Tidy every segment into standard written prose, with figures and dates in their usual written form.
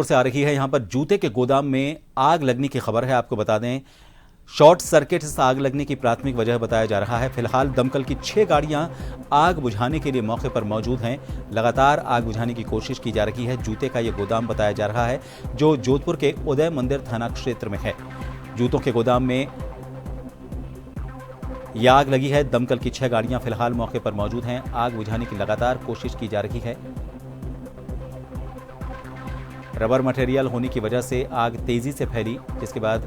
से आ रही है। यहां पर जूते के गोदाम में आग लगने की खबर है। आपको बता दें, शॉर्ट सर्किट से आग लगने की प्राथमिक वजह बताया जा रहा है। फिलहाल दमकल की 6 गाड़ियां आग बुझाने के लिए मौके पर मौजूद हैं। लगातार आग बुझाने की कोशिश की जा रही है। जूते का यह गोदाम बताया जा रहा है जो जोधपुर के उदय मंदिर थाना क्षेत्र में है। जूतों के गोदाम में यह आग लगी है। दमकल की 6 गाड़ियां फिलहाल मौके पर मौजूद हैं। आग बुझाने की लगातार कोशिश की जा रही है। रबर मटेरियल होने की वजह से आग तेजी से फैली, जिसके बाद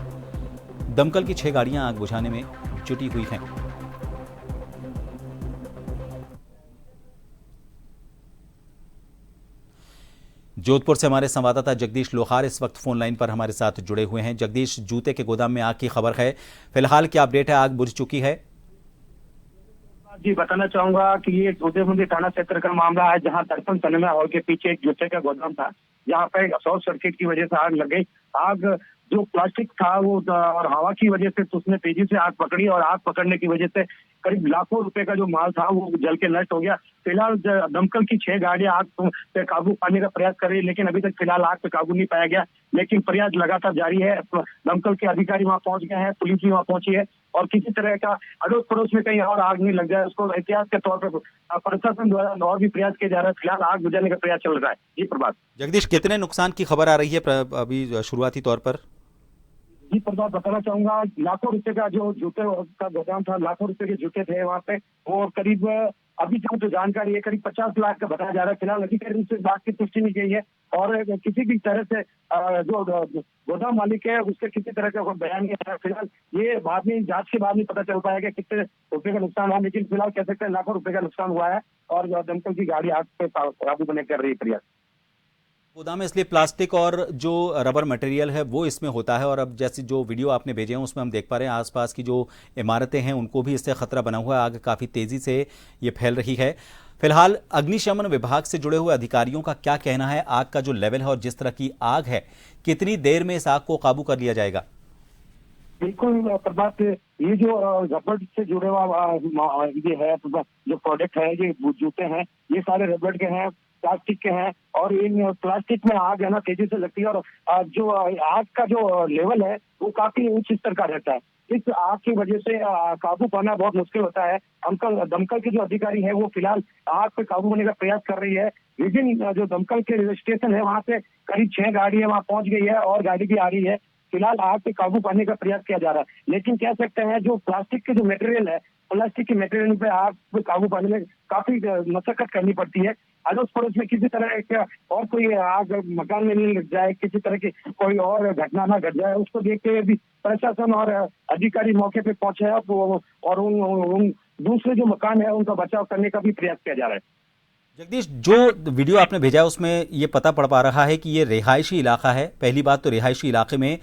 दमकल की 6 गाड़ियां आग बुझाने में जुटी हुई हैं। जोधपुर से हमारे संवाददाता जगदीश लोहार इस वक्त फोन लाइन पर हमारे साथ जुड़े हुए हैं। जगदीश, जूते के गोदाम में आग की खबर है, फिलहाल क्या अपडेट है? आग बुझ चुकी है? जी, बताना चाहूंगा कि ये उदय मंदिर थाना क्षेत्र का मामला है, जहां दर्पण सिनेमा हॉल के पीछे एक जूते का गोदाम था, जहां पे शॉर्ट सर्किट की वजह से आग लग गई। आग जो प्लास्टिक था वो और हवा की वजह से उसने तेजी से आग पकड़ी, और आग पकड़ने की वजह से करीब लाखों रुपए का जो माल था वो जल के नष्ट हो गया। फिलहाल दमकल की 6 गाड़ियां आग पे काबू पाने का प्रयास कर रही है, लेकिन अभी तक फिलहाल आग पे काबू नहीं पाया गया। लेकिन प्रयास लगातार जारी है। दमकल के अधिकारी वहां पहुंच गए हैं, पुलिस भी वहां पहुंची है, और किसी तरह का अड़ोस पड़ोस में कहीं और आग नहीं लग जाए उसको एहतियात के तौर पर प्रशासन द्वारा और भी प्रयास किया जा रहा है। फिलहाल आग बुझाने का प्रयास चल रहा है। जी प्रभात। जगदीश, कितने नुकसान की खबर आ रही है अभी शुरुआती तौर पर? जी प्रभात, बताना चाहूंगा लाखों रुपए का जो जूते का गोदाम था, लाखों रुपए के जूते थे वहां पे, और करीब अभी जो जानकारी है करीब 50 लाख का बताया जा रहा है। फिलहाल अधिकारी रूप से इस बात की पुष्टि नहीं की है, और किसी भी तरह से जो गोदाम मालिक है उसके किसी तरह का कोई बयान नहीं है। फिलहाल ये बाद में जांच के बाद नहीं पता चल पाएगा कितने रुपए का नुकसान हुआ, लेकिन फिलहाल कह सकते हैं लाखों रुपए का नुकसान हुआ है, और दमकल की गाड़ी आग पे काबू करने कर रही है प्रयास। गोदाम में इसलिए प्लास्टिक और जो रबर मटेरियल है वो इसमें होता है, और अब जैसे जो वीडियो आपने भेजे हैं उसमें हम देख पा रहे हैं आसपास की जो इमारतें हैं उनको भी इससे खतरा बना हुआ है। आग काफ़ी तेज़ी से ये फैल रही है। फिलहाल अग्निशमन विभाग से जुड़े हुए अधिकारियों का क्या कहना है? आग का जो लेवल है और जिस तरह की आग है, कितनी देर में इस आग को काबू कर लिया जाएगा? बिल्कुल प्रभात, ये जो रबड़ से जुड़े हुआ ये है जो प्रोडक्ट है, ये जूते हैं, ये सारे रबड़ के हैं, प्लास्टिक के हैं, और इन प्लास्टिक में आग है ना तेजी से लगती है, और जो आग का जो लेवल है वो काफी उच्च स्तर का रहता है। इस आग की वजह से काबू पाना बहुत मुश्किल होता है। दमकल के जो अधिकारी है वो फिलहाल आग पे काबू पाने का प्रयास कर रही है। विभिन्न जो दमकल के स्टेशन है वहां पे करीब 6 गाड़ियां वहां पहुंच गई है, और गाड़ी भी आ रही है। फिलहाल आग पे काबू पाने का प्रयास किया जा रहा है, लेकिन कह सकते हैं जो प्लास्टिक के जो मटेरियल है, प्लास्टिक के मटेरियल पे आग पे काबू पाने में काफी मशक्कत करनी पड़ती है। अड़ोस पड़ोस में किसी तरह का और कोई आग मकान में नहीं लग जाए, किसी तरह की कोई और घटना ना घट जाए, उसको देखते हुए भी प्रशासन और अधिकारी मौके पे पहुंचे हैं, और उन दूसरे जो मकान है उनका बचाव करने का भी प्रयास किया जा रहा है। जगदीश, जो वीडियो आपने भेजा है उसमें ये पता पड़ पा रहा है कि ये रिहायशी इलाका है। पहली बात तो रिहायशी इलाके में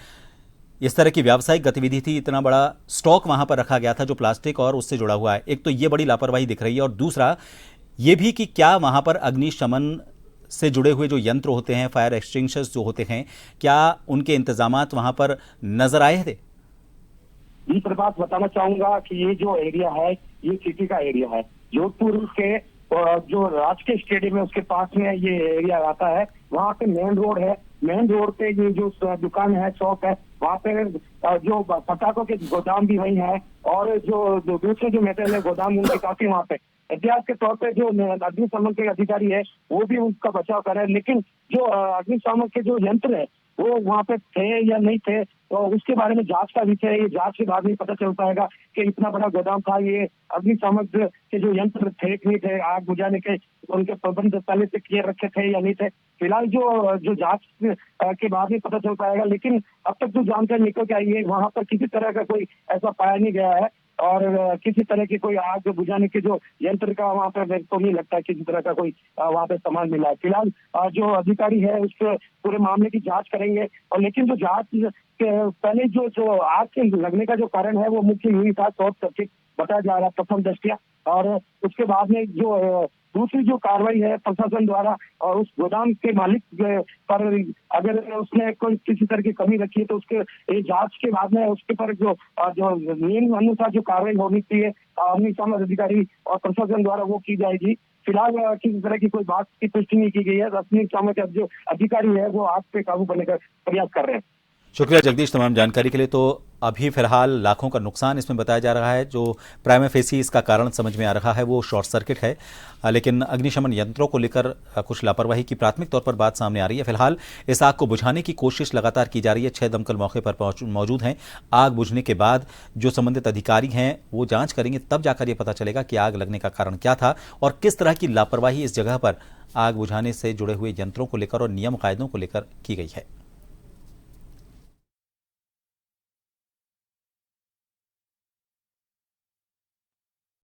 इस तरह की व्यावसायिक गतिविधि थी, इतना बड़ा स्टॉक वहां पर रखा गया था जो प्लास्टिक और उससे जुड़ा हुआ है। एक तो ये बड़ी लापरवाही दिख रही है, और दूसरा ये भी कि क्या वहां पर अग्निशमन से जुड़े हुए जो यंत्र होते हैं, फायर एक्सटिंग्विशर्स जो होते हैं, क्या उनके इंतजामात वहां पर नजर आए थे? जी प्रभात, बताना चाहूंगा कि ये जो एरिया है ये सिटी का एरिया है। जोधपुर के जो राजकीय स्टेडियम है उसके पास में ये एरिया आता है। वहाँ पे मेन रोड है, मेन रोड पे ये जो दुकान है, शॉप है, वहाँ पे जो पटाखों के गोदाम भी वही है, और जो दूसरे जो मेटल है गोदाम उनके काफी वहाँ पे। एहतियात के तौर पे जो अग्निशमन के अधिकारी है वो भी उनका बचाव कर रहे हैं, लेकिन जो अग्निशमन के जो यंत्र है वो वहाँ पे थे या नहीं थे, तो उसके बारे में जांच का विषय है। ये जांच के बाद में पता चल पाएगा कि इतना बड़ा गोदाम था, ये अग्निशमन के जो यंत्र थे कि नहीं थे, आग बुझाने के उनके प्रबंध पहले से किए रखे थे या नहीं थे। फिलहाल जो जांच के बाद में पता चल पाएगा, लेकिन अब तक जो जानकारी निकल के आई है वहां पर किसी तरह का कोई ऐसा पाया नहीं गया है, और किसी तरह की कोई आग बुझाने के जो यंत्र का वहाँ पे मेरे को नहीं लगता किसी तरह का कोई वहाँ पे सामान मिला है। फिलहाल जो अधिकारी है उस पूरे मामले की जांच करेंगे, और लेकिन जो जांच के पहले जो आग के लगने का जो कारण है वो मुख्य यही था, शॉर्ट सर्किट बताया जा रहा है प्रथम दृष्टया, और उसके बाद में जो दूसरी जो कार्रवाई है प्रशासन द्वारा, और उस गोदाम के मालिक पर अगर उसने कोई किसी तरह की कमी रखी है तो उसके जांच के बाद में उसके पर जो नियम अनुसार जो कार्रवाई होनी चाहिए अग्निशमन अधिकारी और प्रशासन द्वारा वो की जाएगी। फिलहाल किसी तरह की कोई बात की पुष्टि नहीं की गई है। अग्निशमन के जो अधिकारी है वो आग पे काबू पाने का प्रयास कर रहे हैं। शुक्रिया जगदीश तमाम जानकारी के लिए। तो अभी फिलहाल लाखों का नुकसान इसमें बताया जा रहा है। जो प्राइमा फेसी इसका कारण समझ में आ रहा है वो शॉर्ट सर्किट है, लेकिन अग्निशमन यंत्रों को लेकर कुछ लापरवाही की प्राथमिक तौर पर बात सामने आ रही है। फिलहाल इस आग को बुझाने की कोशिश लगातार की जा रही है। 6 दमकल मौके पर मौजूद हैं। आग बुझने के बाद जो संबंधित अधिकारी हैं वो जांच करेंगे, तब जाकर ये पता चलेगा कि आग लगने का कारण क्या था और किस तरह की लापरवाही इस जगह पर आग बुझाने से जुड़े हुए यंत्रों को लेकर और नियम कायदों को लेकर की गई है।